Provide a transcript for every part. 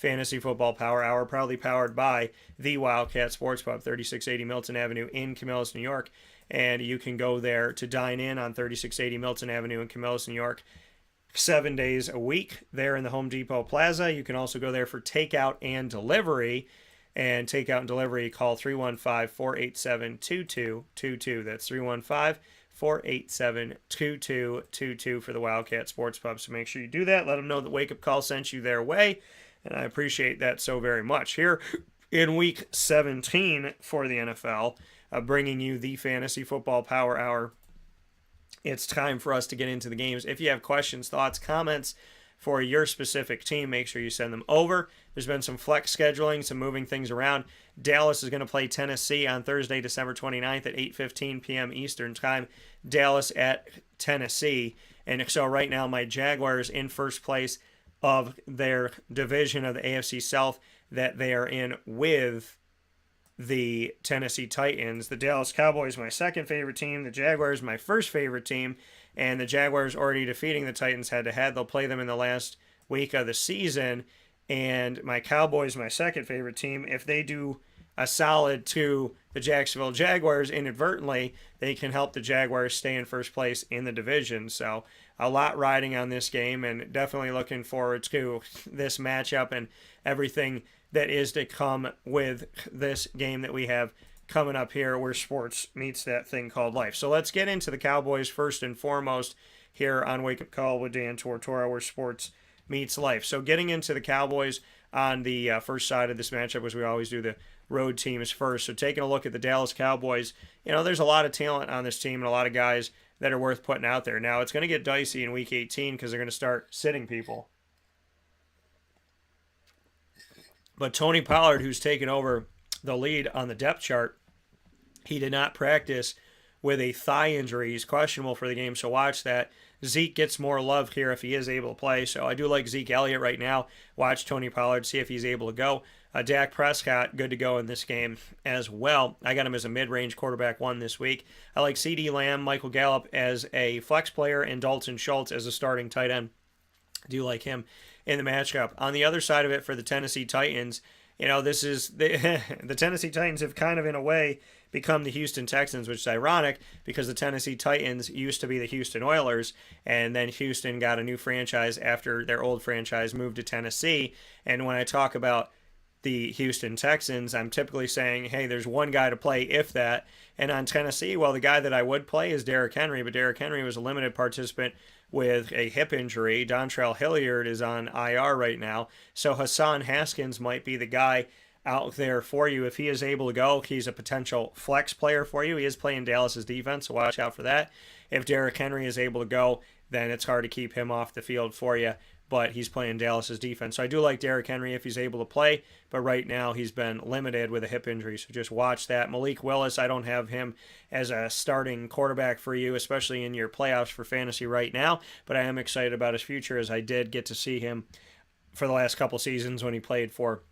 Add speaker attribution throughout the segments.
Speaker 1: Fantasy Football Power Hour, proudly powered by the Wildcat Sports Pub, 3680 Milton Avenue in Camillus, New York. And you can go there to dine in on 3680 Milton Avenue in Camillus, New York, 7 days a week there in the Home Depot Plaza. You can also go there for takeout and delivery. And takeout and delivery, call 315-487-2222. That's 315-487-2222 for the Wildcat Sports Pub. So make sure you do that. Let them know that Wake Up Call sent you their way. And I appreciate that so very much. Here in Week 17 for the NFL, bringing you the Fantasy Football Power Hour. It's time for us to get into the games. If you have questions, thoughts, comments for your specific team, make sure you send them over. There's been some flex scheduling, some moving things around. Dallas is going to play Tennessee on Thursday, December 29th at 8:15 p.m. Eastern Time. Dallas at Tennessee. And so right now my Jaguars in first place of their division of the AFC South that they are in with the Tennessee Titans. The Dallas Cowboys, my second favorite team. The Jaguars, my first favorite team. And the Jaguars already defeating the Titans head-to-head. They'll play them in the last week of the season. And my Cowboys, my second favorite team. If they do a solid to the Jacksonville Jaguars inadvertently, they can help the Jaguars stay in first place in the division. So a lot riding on this game, and definitely looking forward to this matchup and everything that is to come with this game that we have coming up here where sports meets that thing called life. So let's get into the Cowboys first and foremost here on Wake Up Call with Dan Tortora, where sports meets life. So getting into the Cowboys on the first side of this matchup, as we always do, the road teams first. So taking a look at the Dallas Cowboys, there's a lot of talent on this team and a lot of guys that are worth putting out there. Now, it's going to get dicey in Week 18 because they're going to start sitting people. But Tony Pollard, who's taken over the lead on the depth chart, he did not practice with a thigh injury. He's questionable for the game, so watch that. Zeke gets more love here if he is able to play, so I do like Zeke Elliott right now. Watch Tony Pollard, see if he's able to go. Dak Prescott, good to go in this game as well. I got him as a mid-range quarterback one this week. I like CeeDee Lamb, Michael Gallup as a flex player, and Dalton Schultz as a starting tight end. I do like him in the matchup. On the other side of it for the Tennessee Titans, this is the Tennessee Titans have kind of in a way become the Houston Texans, which is ironic because the Tennessee Titans used to be the Houston Oilers, and then Houston got a new franchise after their old franchise moved to Tennessee. And when I talk about the Houston Texans, I'm typically saying, hey, there's one guy to play, if that. And on Tennessee, well, the guy that I would play is Derrick Henry, but Derrick Henry was a limited participant with a hip injury. Dontrell Hilliard is on IR right now, so Hassan Haskins might be the guy out there for you. If he is able to go, he's a potential flex player for you. He is playing Dallas's defense, so watch out for that. If Derrick Henry is able to go, then it's hard to keep him off the field for you, but he's playing Dallas's defense. So I do like Derrick Henry if he's able to play, but right now he's been limited with a hip injury, so just watch that. Malik Willis, I don't have him as a starting quarterback for you, especially in your playoffs for fantasy right now, but I am excited about his future as I did get to see him for the last couple seasons when he played for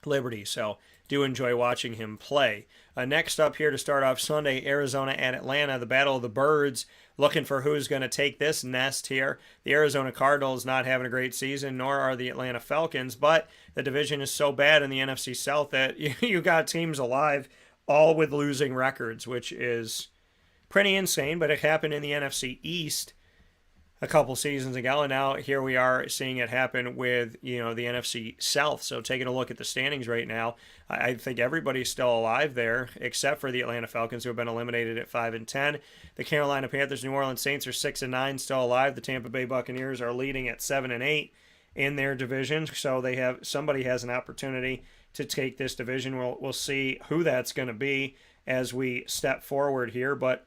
Speaker 1: Liberty, so do enjoy watching him play. Next up here to start off Sunday, Arizona at Atlanta, the Battle of the Birds, looking for who's going to take this nest here. The Arizona Cardinals not having a great season, nor are the Atlanta Falcons, but the division is so bad in the NFC South that you got teams alive, all with losing records, which is pretty insane, but it happened in the NFC East a couple seasons ago, and now here we are seeing it happen with the NFC South. So taking a look at the standings right now, I think everybody's still alive there except for the Atlanta Falcons, who have been eliminated at 5-10. The Carolina Panthers, New Orleans Saints are 6-9, still alive. The Tampa Bay Buccaneers are leading at 7-8 in their division, so somebody has an opportunity to take this division. We'll see who that's going to be as we step forward here, but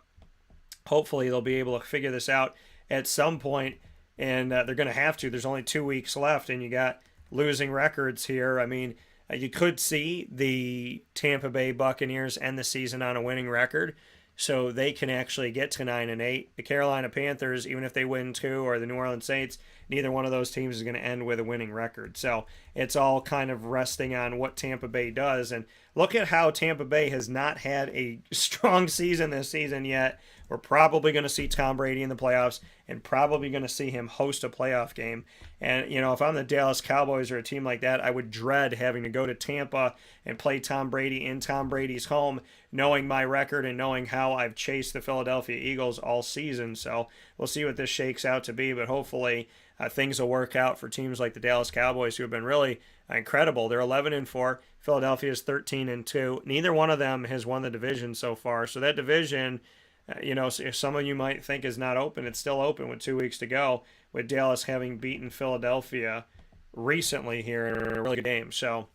Speaker 1: hopefully they'll be able to figure this out at some point, and they're going to have to. There's only 2 weeks left, and you got losing records here. I mean, you could see the Tampa Bay Buccaneers end the season on a winning record, so they can actually get to 9-8. The Carolina Panthers, even if they win 2, or the New Orleans Saints, neither one of those teams is going to end with a winning record. So it's all kind of resting on what Tampa Bay does. And look at how Tampa Bay has not had a strong season this season yet. We're probably going to see Tom Brady in the playoffs and probably going to see him host a playoff game. And, if I'm the Dallas Cowboys or a team like that, I would dread having to go to Tampa and play Tom Brady in Tom Brady's home, knowing my record and knowing how I've chased the Philadelphia Eagles all season. So we'll see what this shakes out to be, but hopefully things will work out for teams like the Dallas Cowboys, who have been really incredible. They're 11-4. Philadelphia is 13-2. Neither one of them has won the division so far. So that division, if some of you might think is not open, it's still open with 2 weeks to go, with Dallas having beaten Philadelphia recently here in a really good game. So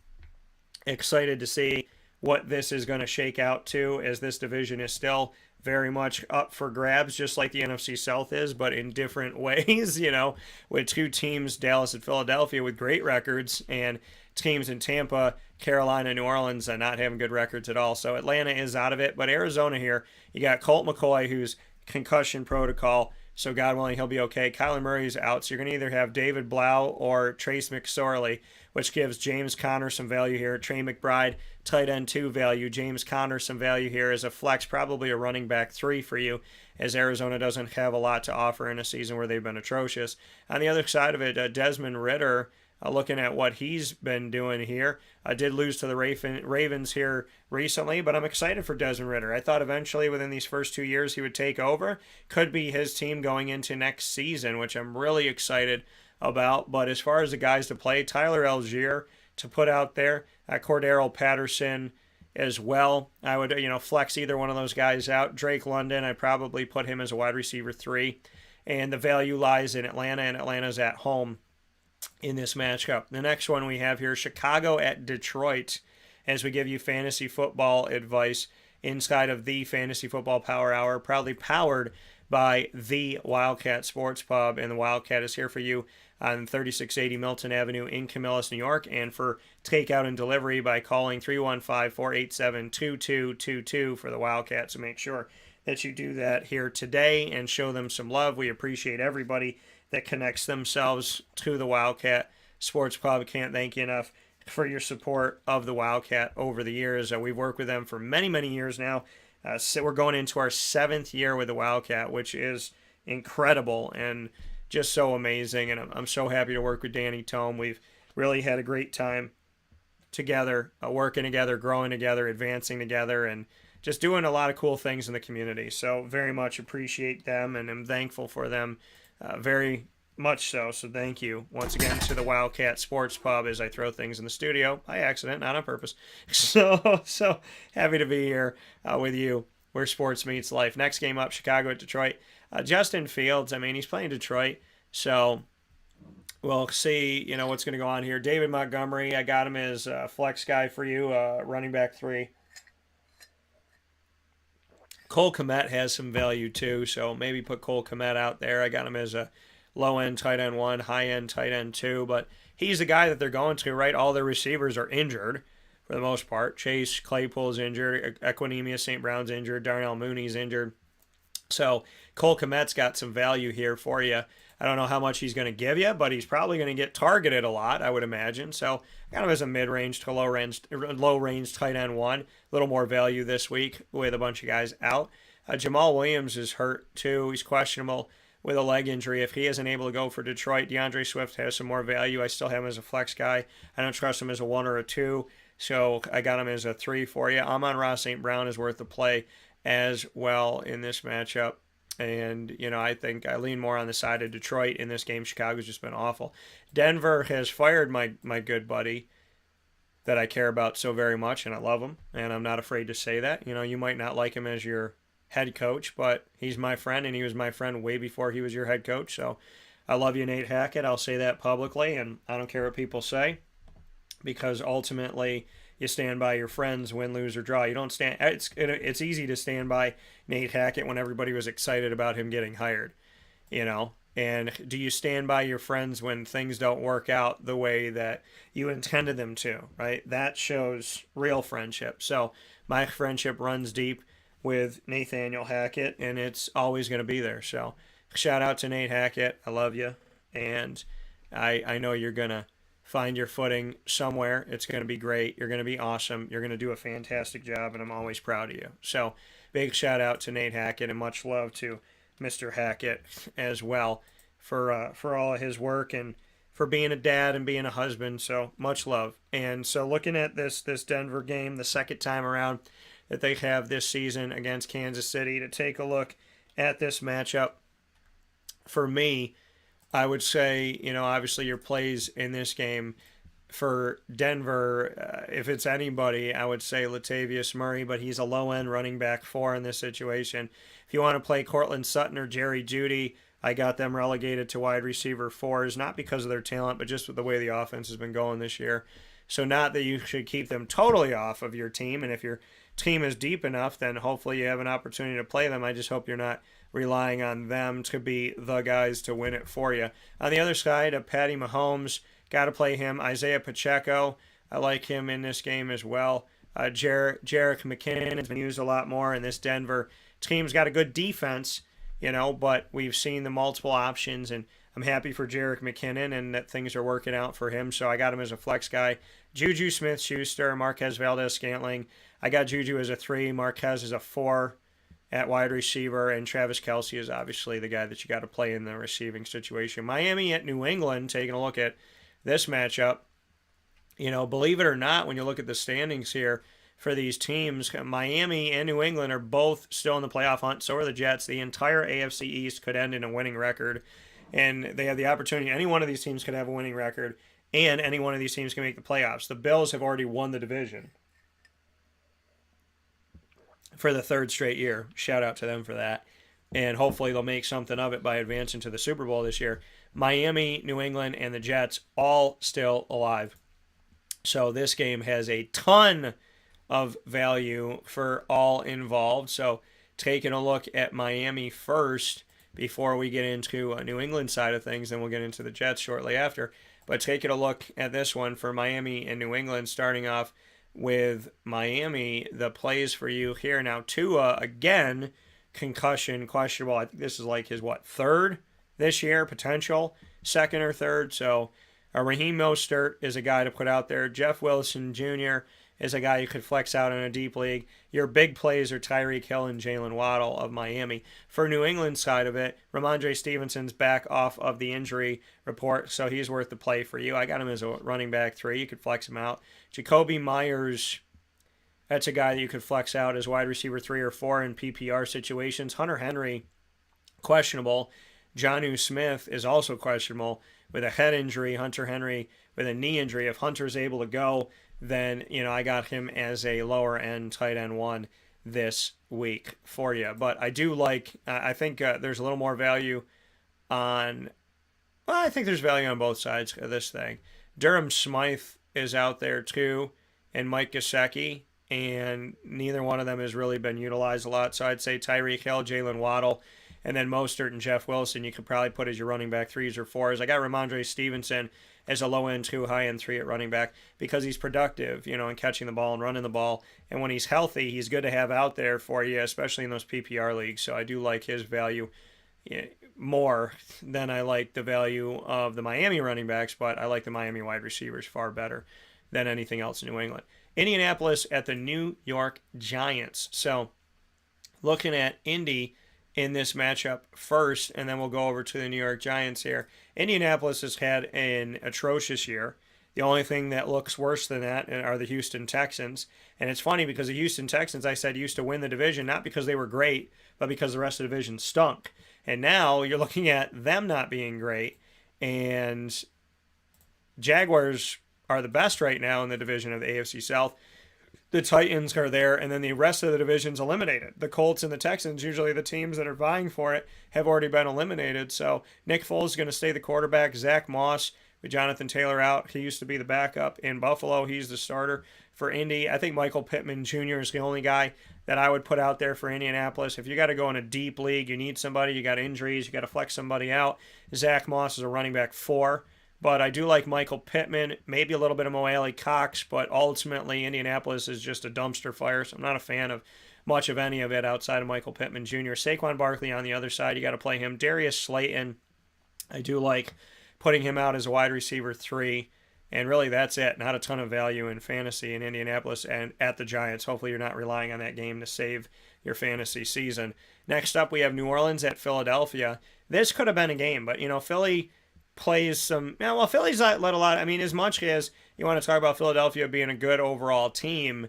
Speaker 1: excited to see what this is going to shake out to, as this division is still very much up for grabs, just like the NFC South is, but in different ways, with two teams, Dallas and Philadelphia, with great records, and teams in Tampa, Carolina, New Orleans, not having good records at all. So Atlanta is out of it, but Arizona here, you got Colt McCoy, who's concussion protocol, so God willing, he'll be okay. Kyler Murray's out, so you're going to either have David Blau or Trace McSorley, which gives James Conner some value here. Trey McBride, tight end 2 value. James Conner some value here as a flex, probably a running back 3 for you, as Arizona doesn't have a lot to offer in a season where they've been atrocious. On the other side of it, Desmond Ridder, looking at what he's been doing here. I did lose to the Ravens here recently, but I'm excited for Desmond Ridder. I thought eventually within these first 2 years he would take over. Could be his team going into next season, which I'm really excited about. But as far as the guys to play, Tyler Algier to put out there, Cordero Patterson as well. I would, flex either one of those guys out. Drake London, I'd probably put him as a wide receiver 3. And the value lies in Atlanta, and Atlanta's at home in this matchup. The next one we have here, Chicago at Detroit, as we give you fantasy football advice inside of the Fantasy Football Power Hour, proudly powered by the Wildcat Sports Pub. And the Wildcat is here for you on 3680 Milton Avenue in Camillus, New York, and for takeout and delivery by calling 315-487-2222 for the Wildcat. So make sure that you do that here today and show them some love. We appreciate everybody that connects themselves to the Wildcat Sports Pub. Can't thank you enough for your support of the Wildcat over the years. We've worked with them for many, many years now. So we're going into our 7th year with the Wildcat, which is incredible and just so amazing. And I'm so happy to work with Danny Tome. We've really had a great time together, working together, growing together, advancing together, and just doing a lot of cool things in the community. So very much appreciate them, and I'm thankful for them. Very much so. So thank you once again to the Wildcat Sports Pub, as I throw things in the studio by accident, not on purpose. So happy to be here with you where sports meets life. Next game up, Chicago at Detroit. Justin Fields, he's playing Detroit, so we'll see, what's going to go on here. David Montgomery, I got him as a flex guy for you, running back 3. Cole Kmet has some value too, so maybe put Cole Kmet out there. I got him as a low-end tight end 1, high-end tight end 2, but he's the guy that they're going to, right? All their receivers are injured for the most part. Chase Claypool's injured, Equinemius St. Brown's injured, Darnell Mooney's injured. So Cole Kmet's got some value here for you. I don't know how much he's going to give you, but he's probably going to get targeted a lot, I would imagine. So I got him as a mid-range to low-range tight end 1. A little more value this week with a bunch of guys out. Jamal Williams is hurt too. He's questionable with a leg injury. If he isn't able to go for Detroit, DeAndre Swift has some more value. I still have him as a flex guy. I don't trust him as a 1 or a 2, so I got him as a 3 for you. Amon-Ra St. Brown is worth the play as well in this matchup. And, I think I lean more on the side of Detroit in this game. Chicago's just been awful. Denver has fired my good buddy that I care about so very much, and I love him, and I'm not afraid to say that. You might not like him as your head coach, but he's my friend, and he was my friend way before he was your head coach. So I love you, Nate Hackett. I'll say that publicly, and I don't care what people say, because ultimately you stand by your friends, win, lose, or draw. You don't stand. It's easy to stand by Nate Hackett when everybody was excited about him getting hired, And do you stand by your friends when things don't work out the way that you intended them to, right? That shows real friendship. So my friendship runs deep with Nathaniel Hackett, and it's always going to be there. So shout out to Nate Hackett. I love you. and I know you're going to find your footing somewhere. It's going to be great. You're going to be awesome. You're going to do a fantastic job, and I'm always proud of you. So, big shout out to Nate Hackett, and much love to Mr. Hackett as well for all of his work and for being a dad and being a husband. So much love. And so looking at this Denver game, the second time around that they have this season against Kansas City, to take a look at this matchup, for me, I would say, obviously your plays in this game for Denver, if it's anybody, I would say Latavius Murray, but he's a low-end running back 4 in this situation. If you want to play Cortland Sutton or Jerry Jeudy, I got them relegated to wide receiver 4s, not because of their talent, but just with the way the offense has been going this year. So not that you should keep them totally off of your team, and if your team is deep enough, then hopefully you have an opportunity to play them. I just hope you're not relying on them to be the guys to win it for you. On the other side, Patty Mahomes, got to play him. Isaiah Pacheco, I like him in this game as well. Jerick McKinnon has been used a lot more, and this Denver team's got a good defense, but we've seen the multiple options, and I'm happy for Jerick McKinnon and that things are working out for him, so I got him as a flex guy. Juju Smith-Schuster, Marquez Valdez-Scantling. I got Juju as a 3, Marquez as a 4 at wide receiver, and Travis Kelce is obviously the guy that you got to play in the receiving situation. Miami at New England, taking a look at this matchup. Believe it or not, when you look at the standings here for these teams, Miami and New England are both still in the playoff hunt. So are the Jets. The entire AFC East could end in a winning record, and they have the opportunity. Any one of these teams could have a winning record, and any one of these teams can make the playoffs. The Bills have already won the division for the 3rd straight year. Shout out to them for that. And hopefully they'll make something of it by advancing to the Super Bowl this year. Miami, New England, and the Jets all still alive. So this game has a ton of value for all involved. So taking a look at Miami first before we get into a New England side of things, then we'll get into the Jets shortly after. But taking a look at this one for Miami and New England, starting off with Miami, the plays for you here. Now, Tua, again, concussion, questionable. I think this is like his, 3rd this year, potential, 2nd or 3rd. So Raheem Mostert is a guy to put out there. Jeff Wilson Jr. is a guy you could flex out in a deep league. Your big plays are Tyreek Hill and Jalen Waddle of Miami. For New England side of it, Ramondre Stevenson's back off of the injury report, so he's worth the play for you. I got him as a running back 3. You could flex him out. Jacoby Myers, that's a guy that you could flex out as wide receiver 3 or 4 in PPR situations. Hunter Henry, questionable. Jonnu Smith is also questionable with a head injury. Hunter Henry with a knee injury. If Hunter's able to go, then, I got him as a lower end tight end 1 this week for you. But I do like, I think there's a little more value on, I think there's value on both sides of this thing. Durham Smythe is out there too, and Mike Gesicki, and neither one of them has really been utilized a lot. So I'd say Tyreek Hill, Jalen Waddle, and then Mostert and Jeff Wilson you could probably put as your running back 3s or 4s. I got Ramondre Stevenson as a low-end 2, high-end 3 at running back because he's productive, in catching the ball and running the ball. And when he's healthy, he's good to have out there for you, especially in those PPR leagues. So I do like his value more than I like the value of the Miami running backs, but I like the Miami wide receivers far better than anything else in New England. Indianapolis at the New York Giants. So looking at Indy in this matchup first, and then we'll go over to the New York Giants here. Indianapolis has had an atrocious year. The only thing that looks worse than that are the Houston Texans. And it's funny because the Houston Texans, I said, used to win the division, not because they were great, but because the rest of the division stunk. And now you're looking at them not being great. And Jaguars are the best right now in the division of the AFC South. The Titans are there, and then the rest of the division's eliminated. The Colts and the Texans, usually the teams that are vying for it, have already been eliminated. So Nick Foles is going to stay the quarterback. Zach Moss with Jonathan Taylor out. He used to be the backup in Buffalo. He's the starter for Indy. I think Michael Pittman Jr. is the only guy that I would put out there for Indianapolis. If you got to go in a deep league, you need somebody, you got injuries, you got to flex somebody out. Zach Moss is a running back 4. But I do like Michael Pittman, maybe a little bit of Mo Alley Cox, but ultimately Indianapolis is just a dumpster fire, so I'm not a fan of much of any of it outside of Michael Pittman Jr. Saquon Barkley on the other side, you got to play him. Darius Slayton, I do like putting him out as a wide receiver 3. And really, that's it. Not a ton of value in fantasy in Indianapolis and at the Giants. Hopefully, you're not relying on that game to save your fantasy season. Next up, we have New Orleans at Philadelphia. This could have been a game, but, Philly plays some. Yeah, well, Philly's let a lot. I mean, as much as you want to talk about Philadelphia being a good overall team,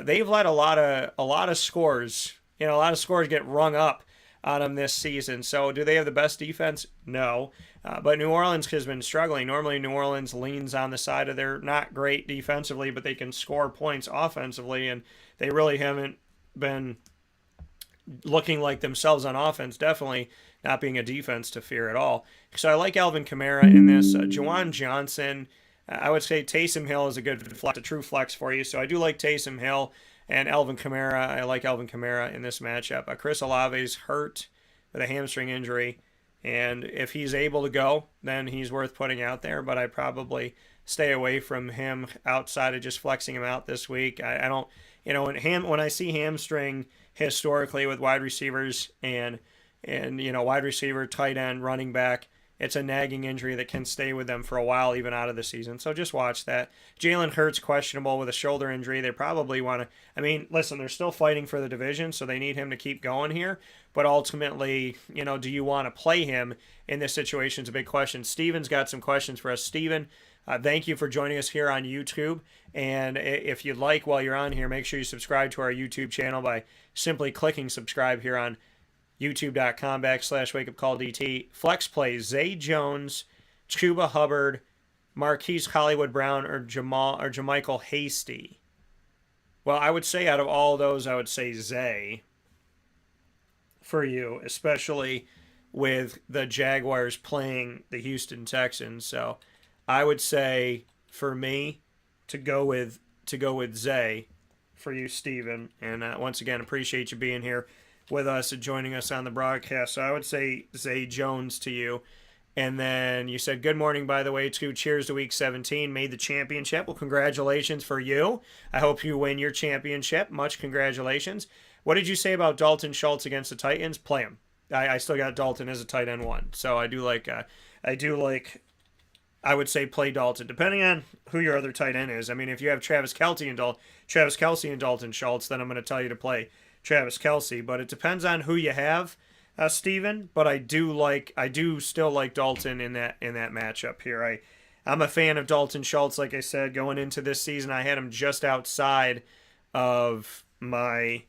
Speaker 1: they've let a lot of scores. A lot of scores get rung up on them this season. So, do they have the best defense? No. But New Orleans has been struggling. Normally, New Orleans leans on the side of they're not great defensively, but they can score points offensively, and they really haven't been looking like themselves on offense. Definitely not being a defense to fear at all. So I like Alvin Kamara in this. Juwan Johnson, I would say Taysom Hill is a good flex, a true flex for you. So I do like Taysom Hill and Alvin Kamara. I like Alvin Kamara in this matchup. Chris Olave's hurt with a hamstring injury. And if he's able to go, then he's worth putting out there. But I probably stay away from him outside of just flexing him out this week. I don't, when I see hamstring historically with wide receivers and wide receiver, tight end, running back, it's a nagging injury that can stay with them for a while, even out of the season. So just watch that. Jalen Hurts questionable with a shoulder injury. They probably want to. I mean, listen, they're still fighting for the division, so they need him to keep going here. But ultimately, do you want to play him in this situation is a big question. Steven's got some questions for us. Steven, thank you for joining us here on YouTube. And if you'd like, while you're on here, make sure you subscribe to our YouTube channel by simply clicking subscribe here on youtube.com/wakeupcalldt. Flex plays Zay Jones, Chuba Hubbard, Marquise Hollywood Brown, or Jermichael Hasty. Well, I would say out of all those, I would say Zay for you, especially with the Jaguars playing the Houston Texans. So I would say for me to go with Zay for you, Steven. And once again, appreciate you being here with us and joining us on the broadcast. So I would say Zay Jones to you. And then you said, good morning, by the way, too. Cheers to week 17. Made the championship. Well, congratulations for you. I hope you win your championship. Much congratulations. What did you say about Dalton Schultz against the Titans? Play him. I still got Dalton as a tight end 1. So I would say play Dalton, depending on who your other tight end is. I mean, if you have Travis Kelce and Dalton Schultz, then I'm going to tell you to play Travis Kelce, but it depends on who you have, Steven. But I do still like Dalton in that matchup here. I'm a fan of Dalton Schultz. Like I said, going into this season, I had him just outside of my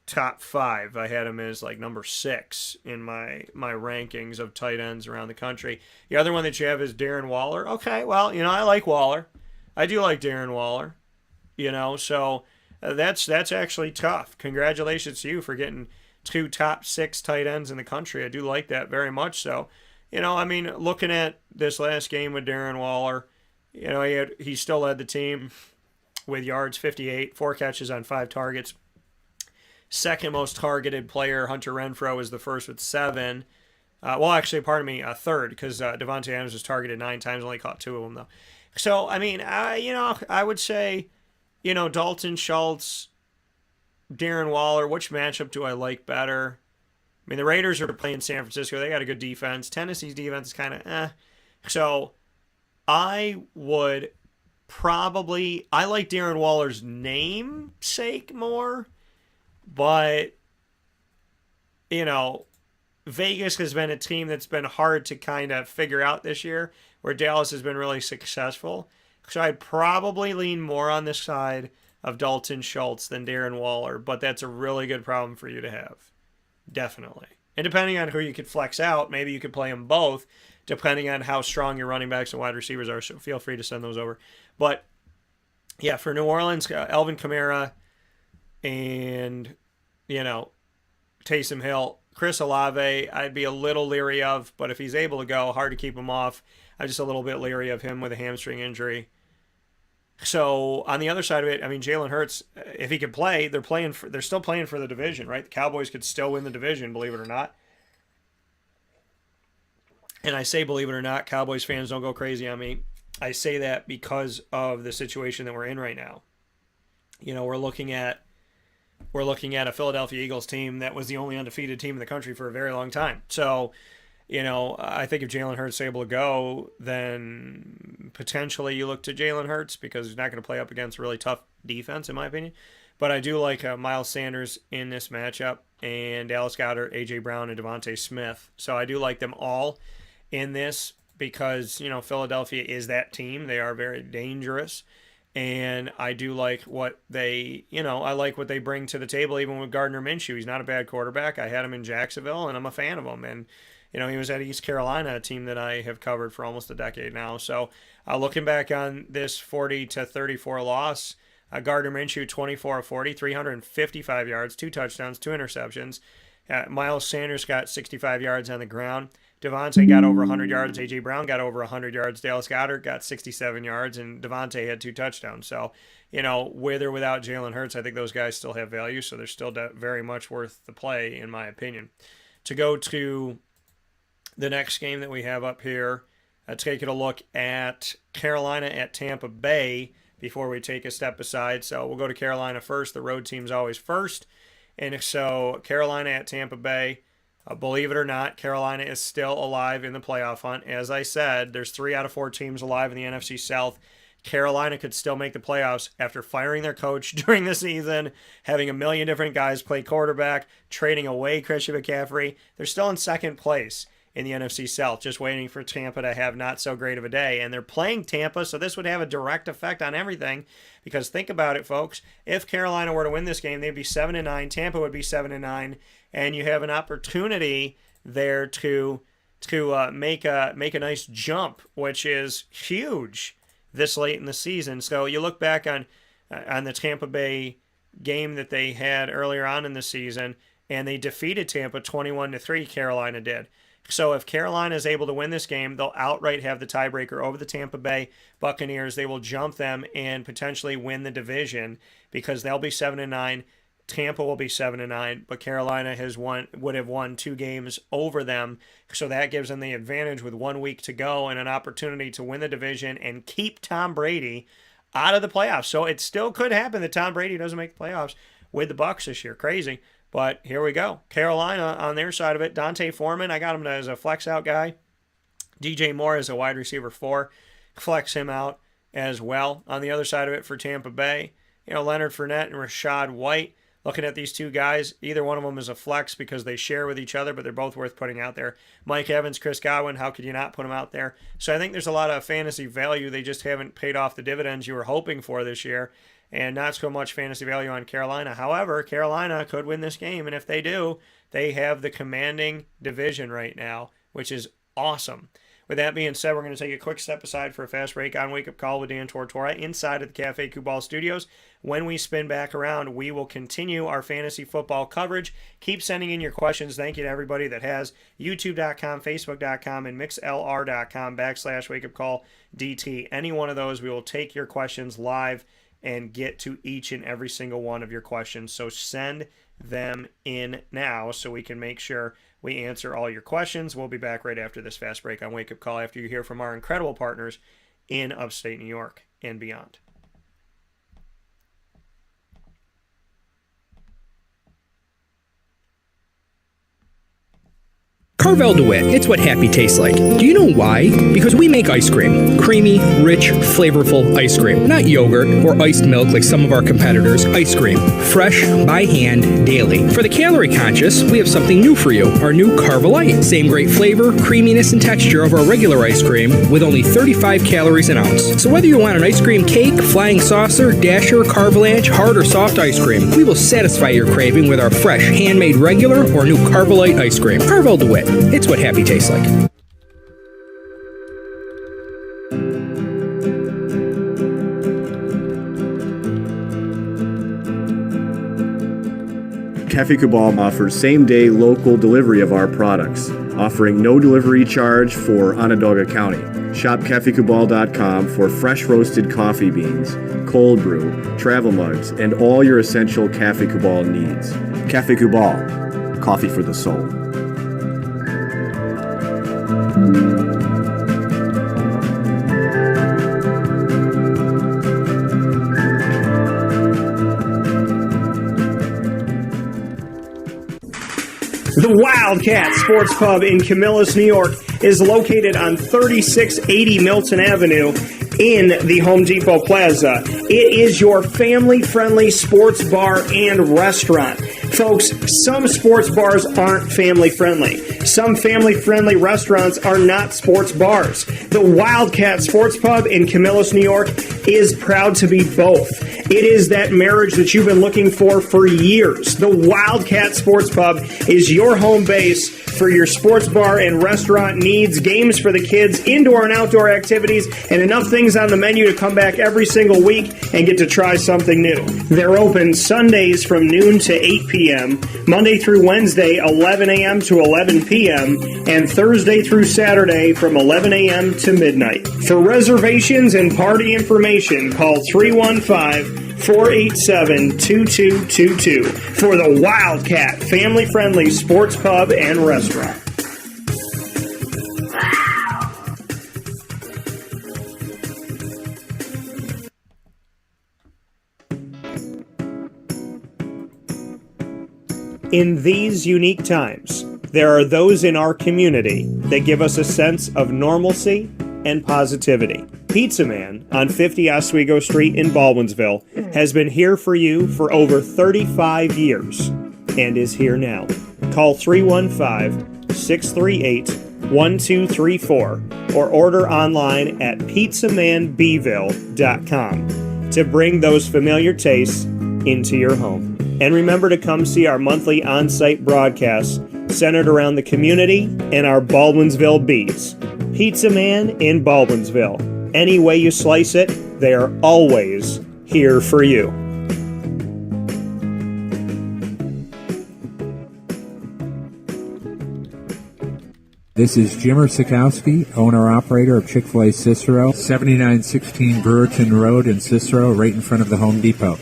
Speaker 1: top 5. I had him as like number 6 in my rankings of tight ends around the country. The other one that you have is Darren Waller. Okay, well, I like Waller. I do like Darren Waller. So that's actually tough. Congratulations to you for getting 2 top 6 tight ends in the country. I do like that very much so. Looking at this last game with Darren Waller, he still led the team with yards, 58, 4 catches on 5 targets. Second most targeted player, Hunter Renfrow, is the first with 7. Third, because Devontae Adams was targeted 9 times, only caught 2 of them, though. So, I would say, Dalton Schultz, Darren Waller, which matchup do I like better? I mean, the Raiders are playing San Francisco. They got a good defense. Tennessee's defense is kind of So, I would probably... I like Darren Waller's namesake more, but, Vegas has been a team that's been hard to kind of figure out this year, where Dallas has been really successful. So I'd probably lean more on the side of Dalton Schultz than Darren Waller, but that's a really good problem for you to have. Definitely. And depending on who you could flex out, maybe you could play them both, depending on how strong your running backs and wide receivers are. So feel free to send those over. But, yeah, for New Orleans, Alvin Kamara and, Taysom Hill. Chris Olave, I'd be a little leery of, but if he's able to go, hard to keep him off. I'm just a little bit leery of him with a hamstring injury. So on the other side of it, Jalen Hurts, if he could play, they're still playing for the division, right? The Cowboys could still win the division, believe it or not. And I say believe it or not, Cowboys fans don't go crazy on me. I say that because of the situation that we're in right now. We're looking at a Philadelphia Eagles team that was the only undefeated team in the country for a very long time. So I think if Jalen Hurts is able to go, then potentially you look to Jalen Hurts because he's not going to play up against a really tough defense, in my opinion. But I do like Miles Sanders in this matchup, and Dallas Goedert, A.J. Brown, and Devontae Smith. So I do like them all in this because, Philadelphia is that team. They are very dangerous. And I do like what I like what they bring to the table, even with Gardner Minshew. He's not a bad quarterback. I had him in Jacksonville, and I'm a fan of him. And, he was at East Carolina, a team that I have covered for almost a decade now. So looking back on this 40-34 loss, Gardner Minshew, 24 of 40, 355 yards, 2 touchdowns, 2 interceptions. Miles Sanders got 65 yards on the ground. Devontae got over 100 yards. A.J. Brown got over 100 yards. Dallas Goedert got 67 yards, and Devontae had 2 touchdowns. So, with or without Jalen Hurts, I think those guys still have value, so they're still very much worth the play, in my opinion. To go to the next game that we have up here, taking a look at Carolina at Tampa Bay before we take a step aside. So we'll go to Carolina first. The road team's always first. And so Carolina at Tampa Bay, believe it or not, Carolina is still alive in the playoff hunt. As I said, there's 3 out of 4 teams alive in the NFC South. Carolina could still make the playoffs after firing their coach during the season, having a million different guys play quarterback, trading away Christian McCaffrey. They're still in second place in the NFC South, just waiting for Tampa to have not so great of a day. And they're playing Tampa, so this would have a direct effect on everything. Because think about it, folks. If Carolina were to win this game, they'd be 7-9. Tampa would be 7-9. And you have an opportunity there to make a nice jump, which is huge this late in the season. So you look back on the Tampa Bay game that they had earlier on in the season, and they defeated Tampa 21-3, Carolina did. So if Carolina is able to win this game, they'll outright have the tiebreaker over the Tampa Bay Buccaneers. They will jump them and potentially win the division because they'll be 7-9. Tampa will be 7-9, but Carolina would have won 2 games over them. So that gives them the advantage with 1 week to go and an opportunity to win the division and keep Tom Brady out of the playoffs. So it still could happen that Tom Brady doesn't make the playoffs with the Bucs this year. Crazy. But here we go. Carolina on their side of it. Dante Foreman, I got him as a flex out guy. DJ Moore as a wide receiver 4. Flex him out as well. On the other side of it for Tampa Bay, Leonard Fournette and Rachaad White. Looking at these 2 guys, either one of them is a flex because they share with each other, but they're both worth putting out there. Mike Evans, Chris Godwin, how could you not put them out there? So I think there's a lot of fantasy value. They just haven't paid off the dividends you were hoping for this year. And not so much fantasy value on Carolina. However, Carolina could win this game, and if they do, they have the commanding division right now, which is awesome. With that being said, we're going to take a quick step aside for a fast break on Wake Up Call with Dan Tortora inside of the Cafe Kubal Studios. When we spin back around, we will continue our fantasy football coverage. Keep sending in your questions. Thank you to everybody that has youtube.com, facebook.com, and mixlr.com/wakeupcalldt. Any one of those, we will take your questions live and get to each and every single one of your questions. So send them in now so we can make sure we answer all your questions. We'll be back right after this fast break on Wake Up Call after you hear from our incredible partners in upstate New York and beyond.
Speaker 2: Carvel DeWitt, it's what happy tastes like. Do you know why? Because we make ice cream. Creamy, rich, flavorful ice cream. Not yogurt or iced milk like some of our competitors. Ice cream. Fresh, by hand, daily. For the calorie conscious, we have something new for you. Our new Carvelite. Same great flavor, creaminess, and texture of our regular ice cream with only 35 calories an ounce. So whether you want an ice cream cake, flying saucer, dasher, carvalanche, hard or soft ice cream, we will satisfy your craving with our fresh, handmade regular or new Carvelite ice cream. Carvel DeWitt. It's what happy tastes like.
Speaker 3: Cafe Kubal offers same-day local delivery of our products, offering no delivery charge for Onondaga County. Shop cafekubal.com for fresh roasted coffee beans, cold brew, travel mugs, and all your essential Cafe Kubal needs. Cafe Kubal, coffee for the soul.
Speaker 1: The Wildcat Sports Pub in Camillus, New York is located on 3680 Milton Avenue in the Home Depot Plaza. It is your family-friendly sports bar and restaurant. Folks, some sports bars aren't family-friendly. Some family-friendly restaurants are not sports bars. The Wildcat Sports Pub in Camillus, New York is proud to be both. It is that marriage that you've been looking for years. The Wildcat Sports Pub is your home base for your sports bar and restaurant needs, games for the kids, indoor and outdoor activities, and enough things on the menu to come back every single week and get to try something new. They're open Sundays from noon to 8 p.m., Monday through Wednesday, 11 a.m. to 11 p.m., and Thursday through Saturday from 11 a.m. to midnight. For reservations and party information, call 315-487-2222 for the Wildcat family-friendly sports pub and restaurant. In these unique times, there are those in our community that give us a sense of normalcy and positivity. Pizza Man on 50 Oswego Street in Baldwinsville has been here for you for over 35 years and is here now. Call 315-638-1234 or order online at pizzamanbville.com to bring those familiar tastes into your home. And remember to come see our monthly on-site broadcasts centered around the community and our Baldwinsville beats. Pizza Man in Baldwinsville. Any way you slice it, they are always here for you.
Speaker 4: This is Jimmer Sikowski, owner-operator of Chick-fil-A Cicero, 7916 Brewerton Road in Cicero, right in front of the Home Depot.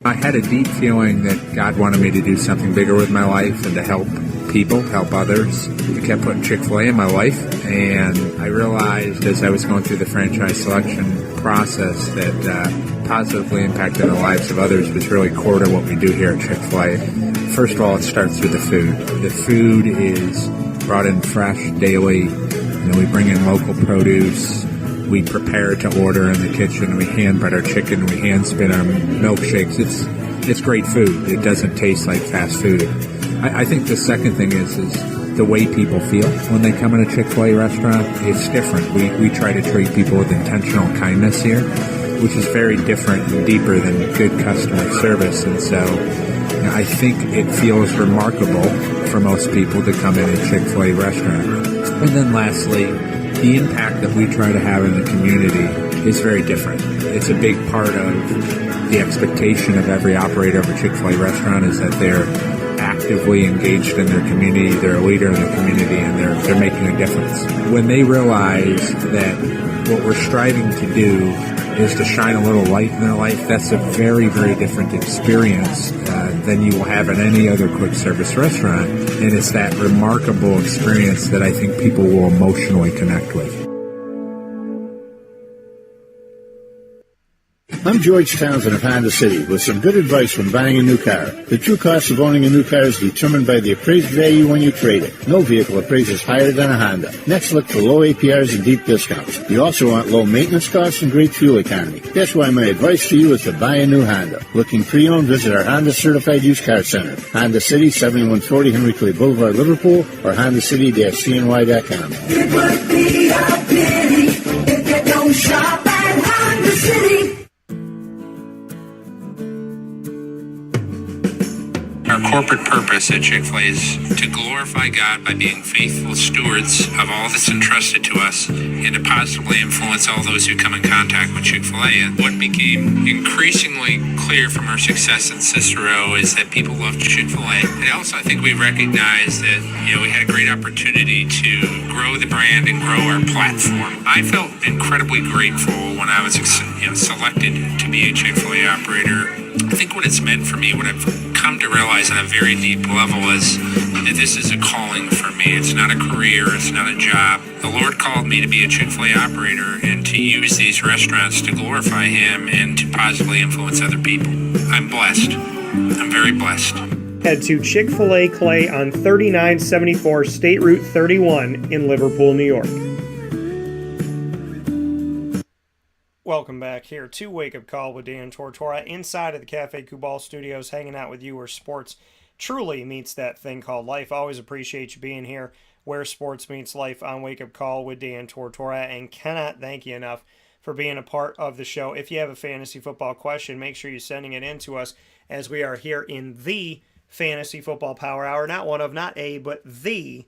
Speaker 4: I had a deep feeling that God wanted me to do something bigger with my life and to help people, help others. I kept putting Chick-fil-A in my life, and I realized as I was going through the franchise selection process that positively impacting the lives of others was really core to what we do here at Chick-fil-A. First of all, it starts with the food. The food is brought in fresh daily. We bring in local produce. We prepare to order in the kitchen. We hand bread our chicken. We hand spin our milkshakes. It's great food. It doesn't taste like fast food. I think the second thing is the way people feel when they come in a Chick-fil-A restaurant. It's different. We try to treat people with intentional kindness here, which is very different and deeper than good customer service. And so I think it feels remarkable for most people to come in a Chick-fil-A restaurant. And then lastly, the impact that we try to have in the community is very different. It's a big part of the expectation of every operator of a Chick-fil-A restaurant is that they're actively engaged in their community, they're a leader in the community, and they're making a difference. When they realize that what we're striving to do is to shine a little light in their life, that's a very, very different experience than you will have at any other quick service restaurant. And it's that remarkable experience that I think people will emotionally connect with.
Speaker 5: I'm George Townsend of Honda City with some good advice when buying a new car. The true cost of owning a new car is determined by the appraised value when you trade it. No vehicle appraises higher than a Honda. Next, look for low APRs and deep discounts. You also want low maintenance costs and great fuel economy. That's why my advice to you is to buy a new Honda. Looking pre-owned, visit our Honda Certified Used Car Center. Honda City, 7140 Henry Clay Boulevard, Liverpool, or HondaCity-CNY.com.
Speaker 6: It would be a pity if you don't shop at Honda City.
Speaker 7: Our corporate purpose at Chick-fil-A is to glorify God by being faithful stewards of all that's entrusted to us and to positively influence all those who come in contact with Chick-fil-A. And what became increasingly clear from our success in Cicero is that people love Chick-fil-A. And also I think we recognized that we had a great opportunity to grow the brand and grow our platform. I felt incredibly grateful when I was selected to be a Chick-fil-A operator. I think what it's meant for me, what I've come to realize on a very deep level is that this is a calling for me. It's not a career. It's not a job. The Lord called me to be a Chick-fil-A operator and to use these restaurants to glorify Him and to positively influence other people. I'm blessed. I'm very blessed.
Speaker 1: head to Chick-fil-A Clay on 3974 State Route 31 in Liverpool, New York. Welcome back here to Wake Up Call with Dan Tortora inside of the Cafe Kubal Studios, hanging out with you where sports truly meets that thing called life. Always appreciate you being here where sports meets life on Wake Up Call with Dan Tortora, and cannot thank you enough for being a part of the show. If you have a fantasy football question, make sure you're sending it in to us, as we are here in the Fantasy Football Power Hour. Not one of, not a, but the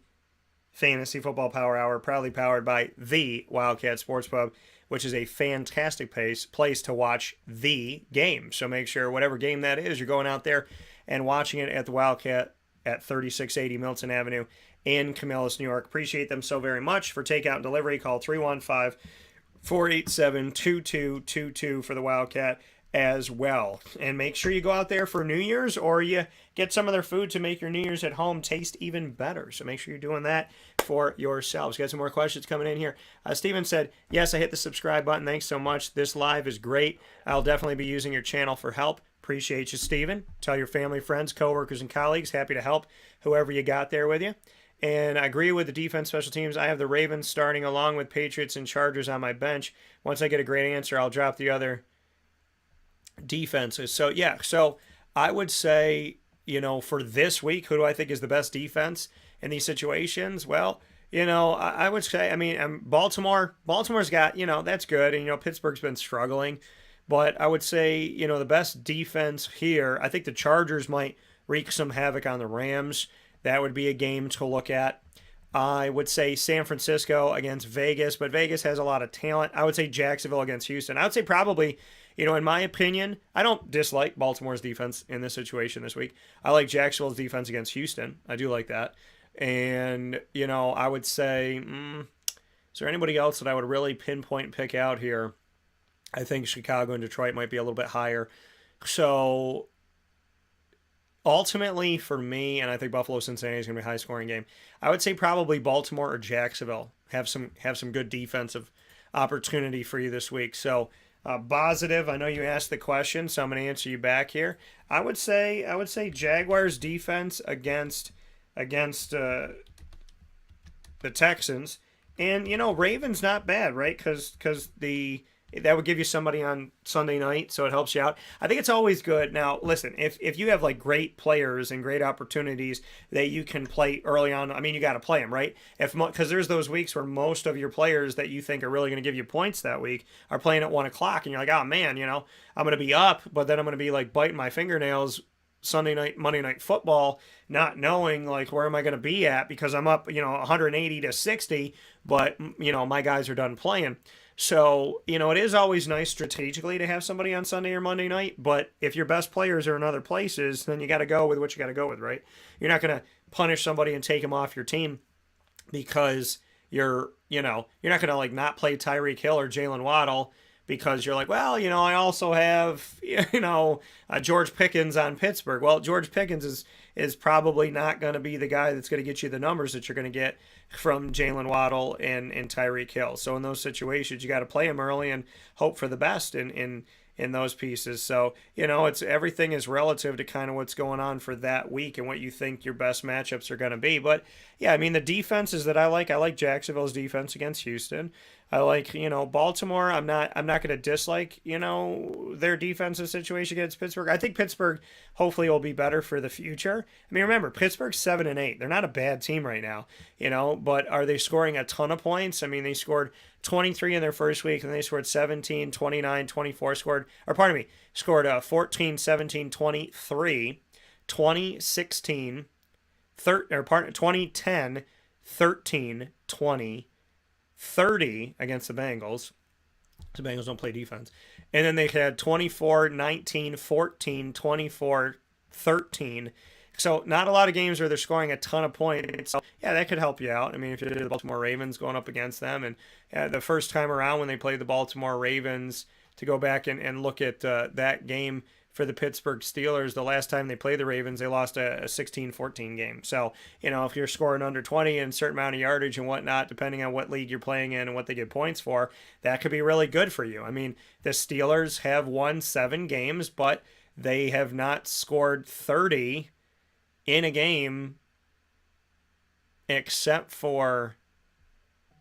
Speaker 1: Fantasy Football Power Hour, proudly powered by the Wildcat Sports Pub, which is a fantastic place to watch the game. So make sure whatever game that is, you're going out there and watching it at the Wildcat at 3680 Milton Avenue in Camillus, New York. Appreciate them so very much. For takeout and delivery, call 315-487-2222 for the Wildcat as well. And make sure you go out there for New Year's, or you get some of their food to make your New Year's at home taste even better. So make sure you're doing that for yourselves. Got some more questions coming in here. Steven said, yes, I hit the subscribe button. Thanks so much. This live is great. I'll definitely be using your channel for help. Appreciate you, Steven. Tell your family, friends, coworkers, and colleagues. Happy to help whoever you got there with you. And I agree with the defense, special teams. I have the Ravens starting along with Patriots and Chargers on my bench. Once I get a great answer, I'll drop the other defenses. So, yeah. So I would say, for this week, who do I think is the best defense in these situations? Well, I would say, Baltimore's got, that's good. And, Pittsburgh's been struggling. But I would say, the best defense here, I think the Chargers might wreak some havoc on the Rams. That would be a game to look at. I would say San Francisco against Vegas, but Vegas has a lot of talent. I would say Jacksonville against Houston. I would say probably, in my opinion, I don't dislike Baltimore's defense in this situation this week. I like Jacksonville's defense against Houston. I do like that. And, I would say, is there anybody else that I would really pinpoint and pick out here? I think Chicago and Detroit might be a little bit higher. So ultimately for me, and I think Buffalo-Cincinnati is going to be a high-scoring game, I would say probably Baltimore or Jacksonville have some good defensive opportunity for you this week. So positive, I know you asked the question, so I'm going to answer you back here. I would say Jaguars defense against the Texans, and Ravens not bad, right? Because that would give you somebody on Sunday night, so it helps you out. I think it's always good. Now, listen, if you have great players and great opportunities that you can play early on, you got to play them, right? Because there's those weeks where most of your players that you think are really going to give you points that week are playing at 1 o'clock, and you're like, oh man, I'm going to be up, but then I'm going to be biting my fingernails Sunday night, Monday Night Football, not knowing where am I going to be at because I'm up 180 to 60, but my guys are done playing. So, it is always nice strategically to have somebody on Sunday or Monday night, but if your best players are in other places, then you got to go with what you got to go with, right? You're not going to punish somebody and take them off your team because you're not going to not play Tyreek Hill or Jalen Waddle because you're I also have, George Pickens on Pittsburgh. Well, George Pickens is probably not going to be the guy that's going to get you the numbers that you're going to get from Jalen Waddle and Tyreek Hill. So in those situations, you got to play him early and hope for the best in those pieces. So, it's everything is relative to kind of what's going on for that week and what you think your best matchups are going to be. But yeah, the defenses that I like Jacksonville's defense against Houston. I like, Baltimore. I'm not going to dislike, their defensive situation against Pittsburgh. I think Pittsburgh hopefully will be better for the future. Remember, Pittsburgh's 7-8. They're not a bad team right now, but are they scoring a ton of points? They scored 23 in their first week, and they scored 17, 29, 24, scored 14, 17, 23, 20, 16, 20, 10, 13, 20, 30 against the Bengals. The Bengals don't play defense. And then they had 24, 19, 14, 24, 13. So not a lot of games where they're scoring a ton of points. So yeah, that could help you out. If you did the Baltimore Ravens going up against them, and the first time around when they played the Baltimore Ravens, to go back and look at that game for the Pittsburgh Steelers, the last time they played the Ravens, they lost a 16-14 game. So, if you're scoring under 20 and a certain amount of yardage and whatnot, depending on what league you're playing in and what they get points for, that could be really good for you. The Steelers have won 7 games, but they have not scored 30 in a game except for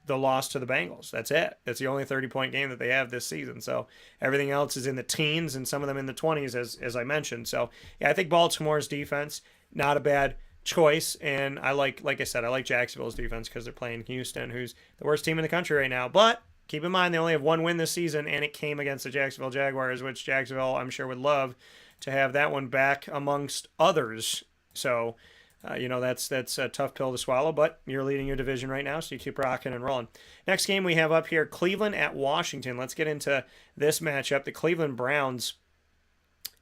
Speaker 1: the loss to the Bengals. That's it. That's the only 30-point game that they have this season. So everything else is in the teens and some of them in the 20s, as I mentioned. So, yeah, I think Baltimore's defense, not a bad choice. And I like I said, I like Jacksonville's defense because they're playing Houston, who's the worst team in the country right now. But keep in mind, they only have one win this season, and it came against the Jacksonville Jaguars, which Jacksonville, I'm sure, would love to have that one back amongst others. So, that's a tough pill to swallow, but you're leading your division right now, so you keep rocking and rolling. Next game we have up here, Cleveland at Washington. Let's get into this matchup. The Cleveland Browns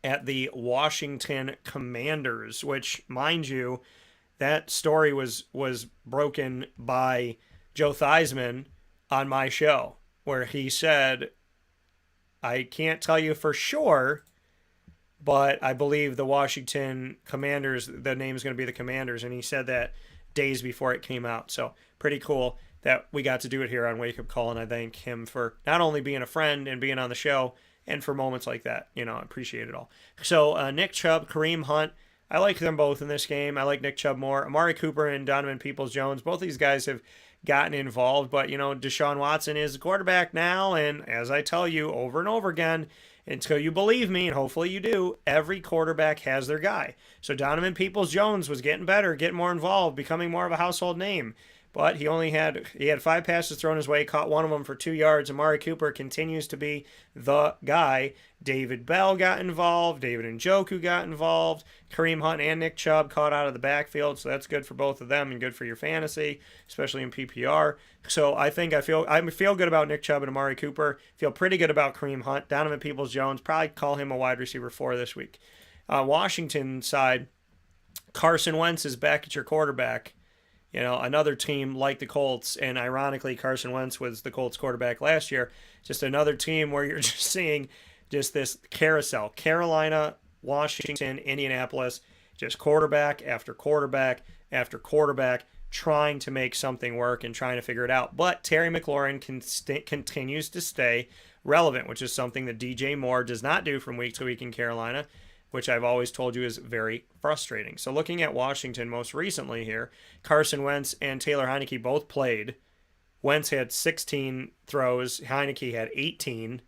Speaker 1: at the Washington Commanders, which, mind you, that story was broken by Joe Theismann on my show, where he said, I can't tell you for sure, but I believe the Washington Commanders, the name is going to be the Commanders, and he said that days before it came out. So pretty cool that we got to do it here on Wake Up Call, and I thank him for not only being a friend and being on the show, and for moments like that. I appreciate it all. So Nick Chubb, Kareem Hunt, I like them both in this game. I like Nick Chubb more. Amari Cooper and Donovan Peoples-Jones, both these guys have gotten involved, but, Deshaun Watson is the quarterback now, and as I tell you over and over again, until you believe me, and hopefully you do, every quarterback has their guy. So Donovan Peoples-Jones was getting better, getting more involved, becoming more of a household name. But he had 5 passes thrown his way, caught one of them for 2 yards. Amari Cooper continues to be the guy. David Bell got involved. David Njoku got involved. Kareem Hunt and Nick Chubb caught out of the backfield, so that's good for both of them and good for your fantasy, especially in PPR. So I feel good about Nick Chubb and Amari Cooper. Feel pretty good about Kareem Hunt. Donovan Peoples-Jones, probably call him a wide receiver 4 this week. Washington side, Carson Wentz is back at your quarterback. Another team like the Colts, and ironically, Carson Wentz was the Colts quarterback last year. Just another team where you're just seeing just this carousel. Carolina, Washington, Indianapolis, just quarterback after quarterback after quarterback trying to make something work and trying to figure it out. But Terry McLaurin continues to stay relevant, which is something that DJ Moore does not do from week to week in Carolina, which I've always told you is very frustrating. So looking at Washington most recently here, Carson Wentz and Taylor Heineke both played. Wentz had 16 throws. Heineke had 18.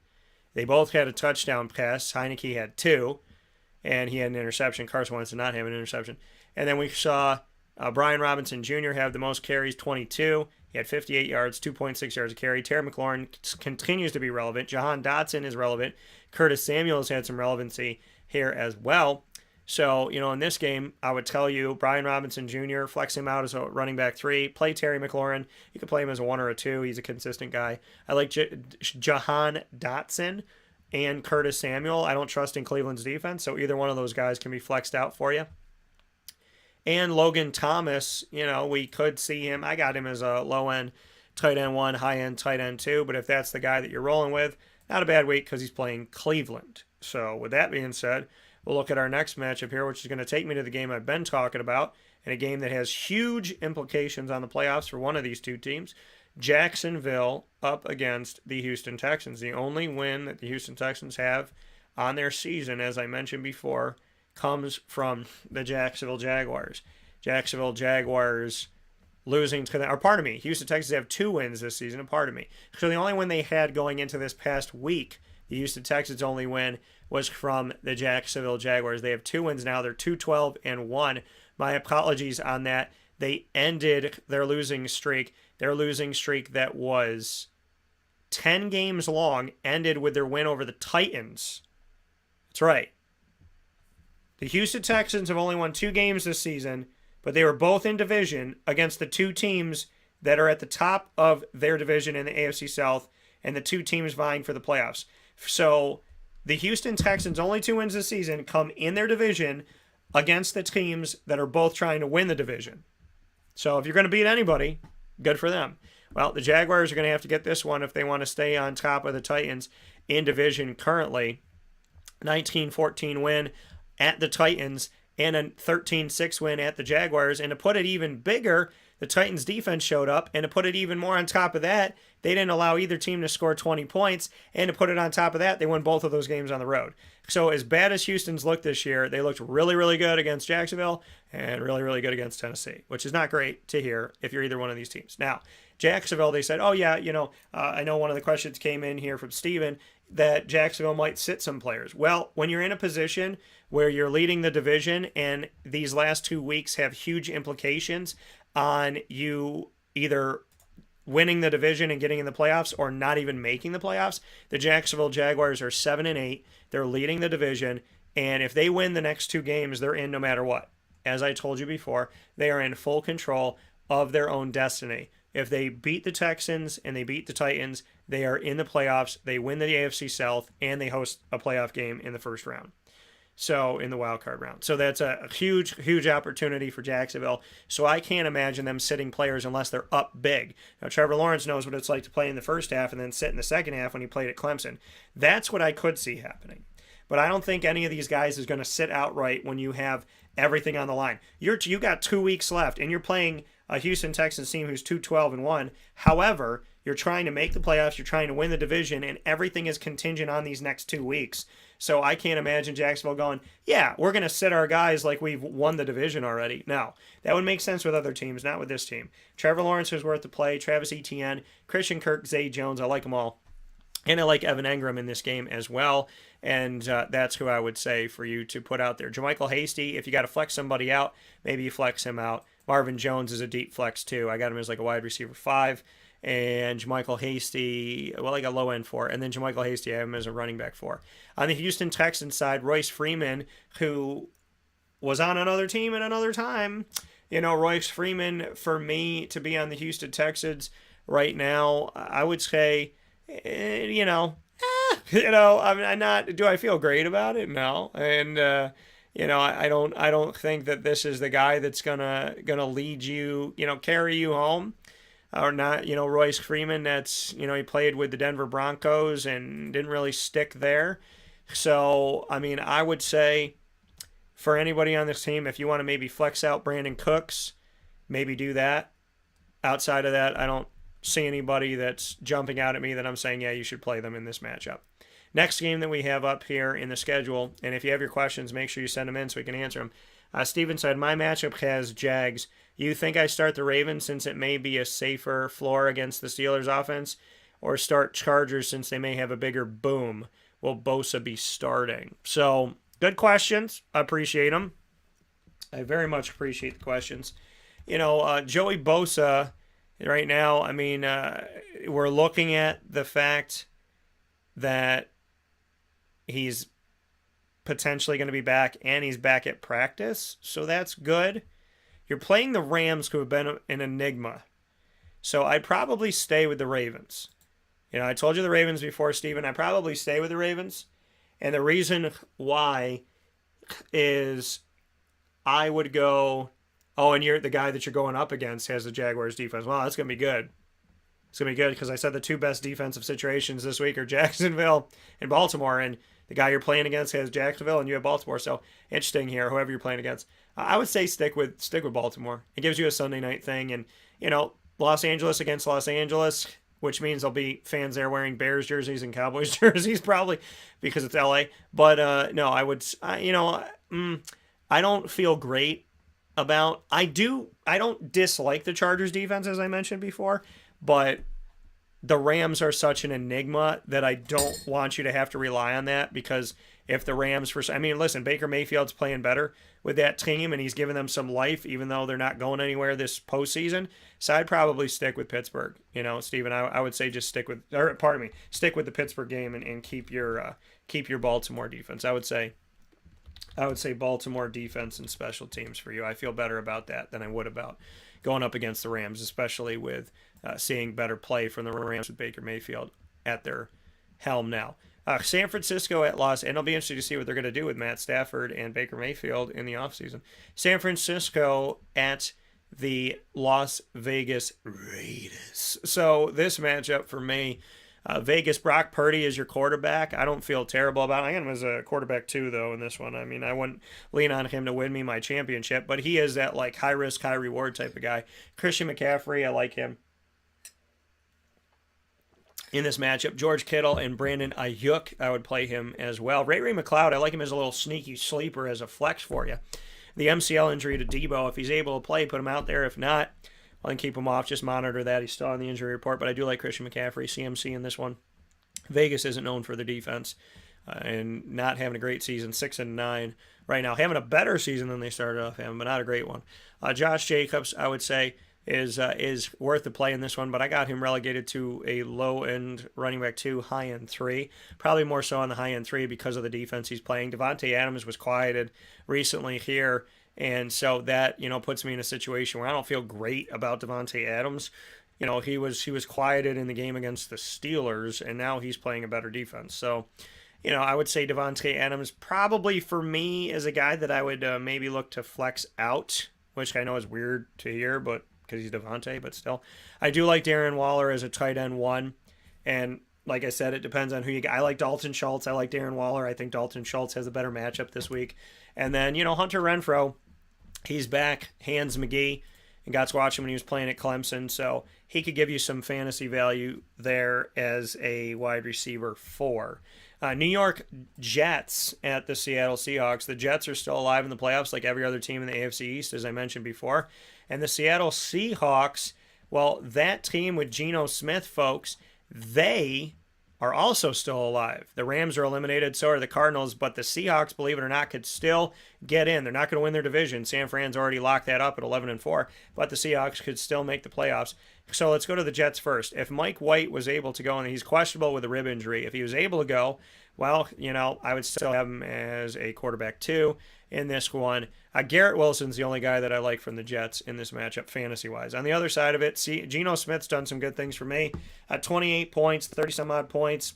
Speaker 1: They both had a touchdown pass. Heineke had 2, and he had an interception. Carson Wentz did not have an interception. And then we saw Brian Robinson Jr. have the most carries, 22. He had 58 yards, 2.6 yards a carry. Terry McLaurin continues to be relevant. Jahan Dotson is relevant. Curtis Samuel has had some relevancy here as well. So, in this game, I would tell you, Brian Robinson Jr., flex him out as a running back 3. Play Terry McLaurin. You can play him as a 1 or a 2. He's a consistent guy. I like Jahan Dotson and Curtis Samuel. I don't trust in Cleveland's defense, so either one of those guys can be flexed out for you. And Logan Thomas, we could see him. I got him as a low-end tight end 1, high-end tight end 2, but if that's the guy that you're rolling with, not a bad week because he's playing Cleveland. So with that being said, we'll look at our next matchup here, which is going to take me to the game I've been talking about, and a game that has huge implications on the playoffs for one of these two teams. Jacksonville up against the Houston Texans. The only win that the Houston Texans have on their season, as I mentioned before, comes from the Jacksonville Jaguars. Jacksonville Jaguars losing to Houston Texans have 2 wins this season, So the only win they had going into this past week, the Houston Texans' only win, was from the Jacksonville Jaguars. They have 2 wins now. They're 2-12-1. My apologies on that. They ended their losing streak. Their losing streak that was 10 games long ended with their win over the Titans. That's right. The Houston Texans have only won 2 games this season, but they were both in division against the 2 teams that are at the top of their division in the AFC South and the 2 teams vying for the playoffs. So the Houston Texans' only 2 wins this season come in their division against the teams that are both trying to win the division. So if you're going to beat anybody, good for them. Well, the Jaguars are going to have to get this one if they want to stay on top of the Titans in division currently. 19-14 win at the Titans and a 13-6 win at the Jaguars. And to put it even bigger, the Titans defense showed up, and to put it even more on top of that, they didn't allow either team to score 20 points, and to put it on top of that, they won both of those games on the road. So as bad as Houston's looked this year, they looked really, really good against Jacksonville and really, really good against Tennessee, which is not great to hear if you're either one of these teams. Now, Jacksonville, they said, oh yeah, I know one of the questions came in here from Steven that Jacksonville might sit some players. Well, when you're in a position where you're leading the division and these last 2 weeks have huge implications on you either winning the division and getting in the playoffs or not even making the playoffs, the Jacksonville Jaguars are 7-8. They're leading the division, and if they win the next 2 games, they're in no matter what. As I told you before, they are in full control of their own destiny. If they beat the Texans and they beat the Titans, they are in the playoffs, they win the AFC South, and they host a playoff game in the first round. So, in the wild card round. So that's a huge, huge opportunity for Jacksonville. So I can't imagine them sitting players unless they're up big. Now, Trevor Lawrence knows what it's like to play in the first half and then sit in the second half when he played at Clemson. That's what I could see happening. But I don't think any of these guys is going to sit outright when you have everything on the line. You got 2 weeks left, and you're playing a Houston Texans team who's 2-12-1. However, you're trying to make the playoffs, you're trying to win the division, and everything is contingent on these next 2 weeks. So I can't imagine Jacksonville going, yeah, we're going to sit our guys like we've won the division already. No, that would make sense with other teams, not with this team. Trevor Lawrence is worth the play, Travis Etienne, Christian Kirk, Zay Jones, I like them all. And I like Evan Engram in this game as well. And that's who I would say for you to put out there. JaMychal Hasty, if you got to flex somebody out, maybe you flex him out. Marvin Jones is a deep flex too. I got him as like a wide receiver 5. And JaMychal Hasty, well, I got low end 4. And then JaMychal Hasty, I have him as a running back 4. On the Houston Texans side, Royce Freeman, who was on another team at another time. Royce Freeman, for me, to be on the Houston Texans right now, I would say, I'm not. Do I feel great about it? No, and I don't think that this is the guy that's gonna lead you, carry you home, or not. Royce Freeman. That's he played with the Denver Broncos and didn't really stick there. So I would say for anybody on this team, if you want to maybe flex out Brandon Cooks, maybe do that. Outside of that, I don't see anybody that's jumping out at me that I'm saying, yeah, you should play them in this matchup. Next game that we have up here in the schedule, and if you have your questions, make sure you send them in so we can answer them. Steven said, my matchup has Jags. You think I start the Ravens since it may be a safer floor against the Steelers offense, or start Chargers since they may have a bigger boom? Will Bosa be starting? So, good questions. I appreciate them. I very much appreciate the questions. Joey Bosa, right now, we're looking at the fact that he's potentially going to be back, and he's back at practice, so that's good. You're playing the Rams, who have been an enigma, so I'd probably stay with the Ravens. I told you the Ravens before, Steven. I'd probably stay with the Ravens, and the reason why is I would go, and you're the guy that you're going up against has the Jaguars defense. Well, that's going to be good. It's going to be good because I said the 2 best defensive situations this week are Jacksonville and Baltimore, and the guy you're playing against has Jacksonville and you have Baltimore. So interesting here, whoever you're playing against. I would say stick with Baltimore. It gives you a Sunday night thing, and Los Angeles against Los Angeles, which means there'll be fans there wearing Bears jerseys and Cowboys jerseys probably because it's LA. But no, I don't feel great about. I don't dislike the Chargers defense, as I mentioned before, but the Rams are such an enigma that I don't want you to have to rely on that, because if the Rams, listen, Baker Mayfield's playing better with that team, and he's giving them some life, even though they're not going anywhere this postseason. So I'd probably stick with Pittsburgh. Steven, I would say just stick with the Pittsburgh game and keep your Baltimore defense. I would say Baltimore defense and special teams for you. I feel better about that than I would about going up against the Rams, especially with seeing better play from the Rams with Baker Mayfield at their helm now. San Francisco at Los, and it'll be interesting to see what they're going to do with Matt Stafford and Baker Mayfield in the offseason. San Francisco at the Las Vegas Raiders. So this matchup for me, Vegas, Brock Purdy is your quarterback. I don't feel terrible about it. I got him as a quarterback too, though, in this one. I mean, I wouldn't lean on him to win me my championship, but he is that like high risk, high reward type of guy. Christian McCaffrey, I like him in this matchup. George Kittle and Brandon Ayuk, I would play him as well. Ray McLeod, I like him as a little sneaky sleeper as a flex for you. The MCL injury to Debo, if he's able to play, put him out there. If not, well, then keep him off. Just monitor that. He's still on the injury report, but I do like Christian McCaffrey, CMC in this one. Vegas isn't known for their defense and not having a great season, 6-9 right now. Having a better season than they started off having, but not a great one. Josh Jacobs, I would say, is worth the play in this one, but I got him relegated to a low-end running back 2, high-end 3. Probably more so on the high-end 3 because of the defense he's playing. Devontae Adams was quieted recently here, and so that, puts me in a situation where I don't feel great about Devontae Adams. He was quieted in the game against the Steelers, and now he's playing a better defense. So, I would say Devontae Adams probably for me is a guy that I would maybe look to flex out, which I know is weird to hear, but because he's Devontae, but still. I do like Darren Waller as a tight end 1, and like I said, it depends on who you get. I like Dalton Schultz. I like Darren Waller. I think Dalton Schultz has a better matchup this week. And then, Hunter Renfrow, he's back, Hans McGee, and got to watch him when he was playing at Clemson, so he could give you some fantasy value there as a wide receiver 4. New York Jets at the Seattle Seahawks. The Jets are still alive in the playoffs like every other team in the AFC East, as I mentioned before. And the Seattle Seahawks, well, that team with Geno Smith, folks, they are also still alive. The Rams are eliminated, so are the Cardinals, but the Seahawks, believe it or not, could still get in. They're not going to win their division. San Fran's already locked that up at 11-4, but the Seahawks could still make the playoffs. So let's go to the Jets first. If Mike White was able to go, and he's questionable with a rib injury, if he was able to go, well, I would still have him as a quarterback 2 in this one. Garrett Wilson's the only guy that I like from the Jets in this matchup, fantasy-wise. On the other side of it, Geno Smith's done some good things for me. 28 points, 30-some-odd points,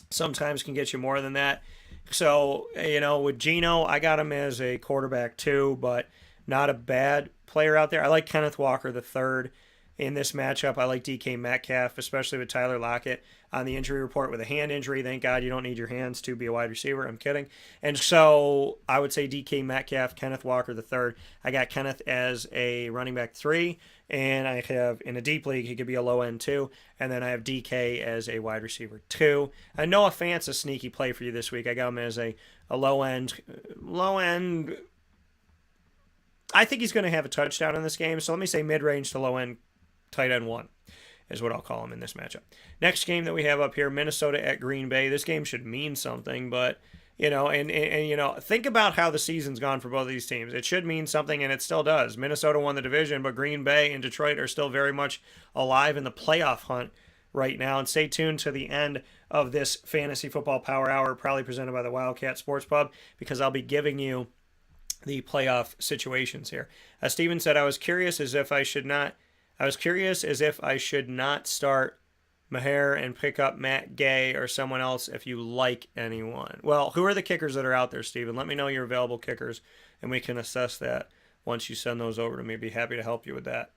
Speaker 1: sometimes can get you more than that. So, with Geno, I got him as a quarterback 2, but not a bad player out there. I like Kenneth Walker III in this matchup. I like DK Metcalf, especially with Tyler Lockett on the injury report with a hand injury. Thank God you don't need your hands to be a wide receiver. I'm kidding. And so I would say DK Metcalf, Kenneth Walker III. I got Kenneth as a running back 3, and I have in a deep league he could be a low end 2, and then I have DK as a wide receiver 2. Noah Fant's a sneaky play for you this week. I got him as a low end. I think he's going to have a touchdown in this game, so let me say mid-range to low end tight end 1 is what I'll call him in this matchup. Next game that we have up here, Minnesota at Green Bay. This game should mean something, but think about how the season's gone for both of these teams. It should mean something, and it still does. Minnesota won the division, but Green Bay and Detroit are still very much alive in the playoff hunt right now. And stay tuned to the end of this Fantasy Football Power Hour, probably presented by the Wildcat Sports Pub, because I'll be giving you the playoff situations here. Steven said, I was curious as if I should not start Maher and pick up Matt Gay or someone else if you like anyone. Well, who are the kickers that are out there, Steven? Let me know your available kickers, and we can assess that once you send those over to me. Be happy to help you with that.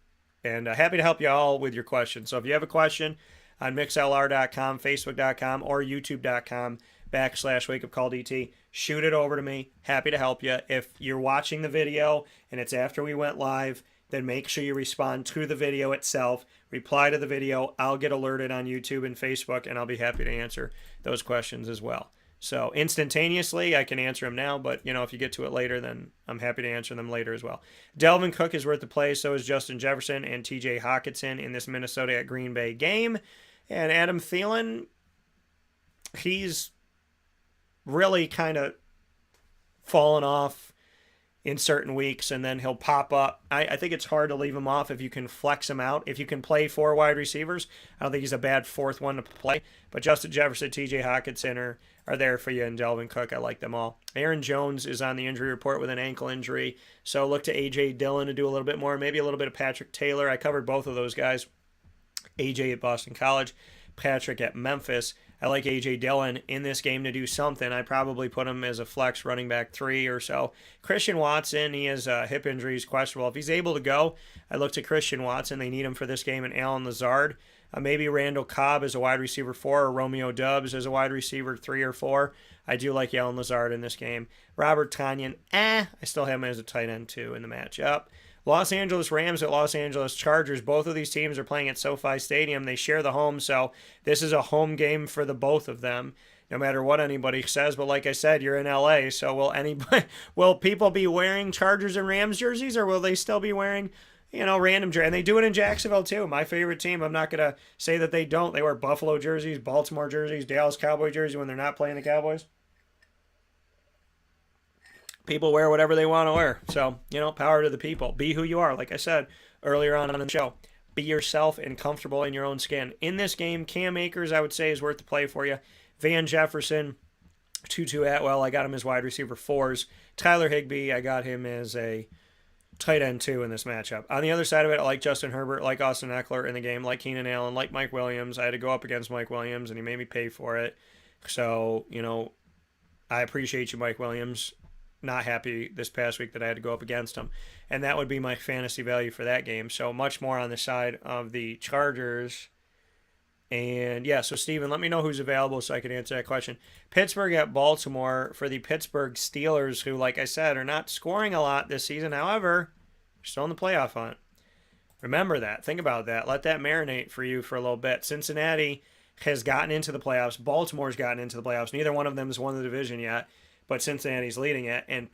Speaker 1: And happy to help you all with your questions. So if you have a question on mixlr.com, facebook.com, or youtube.com/wakeupcalldt, shoot it over to me. Happy to help you. If you're watching the video and it's after we went live, then make sure you respond to the video itself. Reply to the video. I'll get alerted on YouTube and Facebook, and I'll be happy to answer those questions as well. So instantaneously, I can answer them now, but if you get to it later, then I'm happy to answer them later as well. Delvin Cook is worth the play. So is Justin Jefferson and TJ Hockenson in this Minnesota at Green Bay game. And Adam Thielen, he's really kind of fallen off in certain weeks, and then he'll pop up. I think it's hard to leave him off if you can flex him out. If you can play 4 wide receivers, I don't think he's a bad 4th one to play. But Justin Jefferson, TJ Hockenson are there for you, and Delvin Cook, I like them all. Aaron Jones is on the injury report with an ankle injury, so look to A.J. Dillon to do a little bit more, maybe a little bit of Patrick Taylor. I covered both of those guys. A.J. at Boston College, Patrick at Memphis. I like A.J. Dillon in this game to do something. I probably put him as a flex running back 3 or so. Christian Watson, he has hip injuries, questionable. If he's able to go, I look to Christian Watson. They need him for this game, and Alan Lazard. Maybe Randall Cobb as a wide receiver 4 or Romeo Dubs as a wide receiver 3 or 4. I do like Allen Lazard in this game. Robert Tonyan, I still have him as a tight end 2 in the matchup. Los Angeles Rams at Los Angeles Chargers. Both of these teams are playing at SoFi Stadium. They share the home, so this is a home game for the both of them, no matter what anybody says. But like I said, you're in LA, so will people be wearing Chargers and Rams jerseys, or will they still be wearing, random jerseys? And they do it in Jacksonville too. My favorite team. I'm not gonna say that they don't. They wear Buffalo jerseys, Baltimore jerseys, Dallas Cowboy jerseys when they're not playing the Cowboys. People wear whatever they want to wear. So, power to the people. Be who you are. Like I said earlier on the show, be yourself and comfortable in your own skin. In this game, Cam Akers, I would say, is worth the play for you. Van Jefferson, Tutu Atwell, I got him as wide receiver 4s. Tyler Higbee, I got him as a tight end 2 in this matchup. On the other side of it, I like Justin Herbert, like Austin Eckler in the game, like Keenan Allen, like Mike Williams. I had to go up against Mike Williams, and he made me pay for it. So, I appreciate you, Mike Williams. Not happy this past week that I had to go up against him. And that would be my fantasy value for that game. So much more on the side of the Chargers. And yeah, so Steven, let me know who's available so I can answer that question. Pittsburgh at Baltimore for the Pittsburgh Steelers, who, like I said, are not scoring a lot this season. However, they're still in the playoff hunt. Remember that. Think about that. Let that marinate for you for a little bit. Cincinnati has gotten into the playoffs. Baltimore's gotten into the playoffs. Neither one of them has won the division yet, but Cincinnati's leading it. And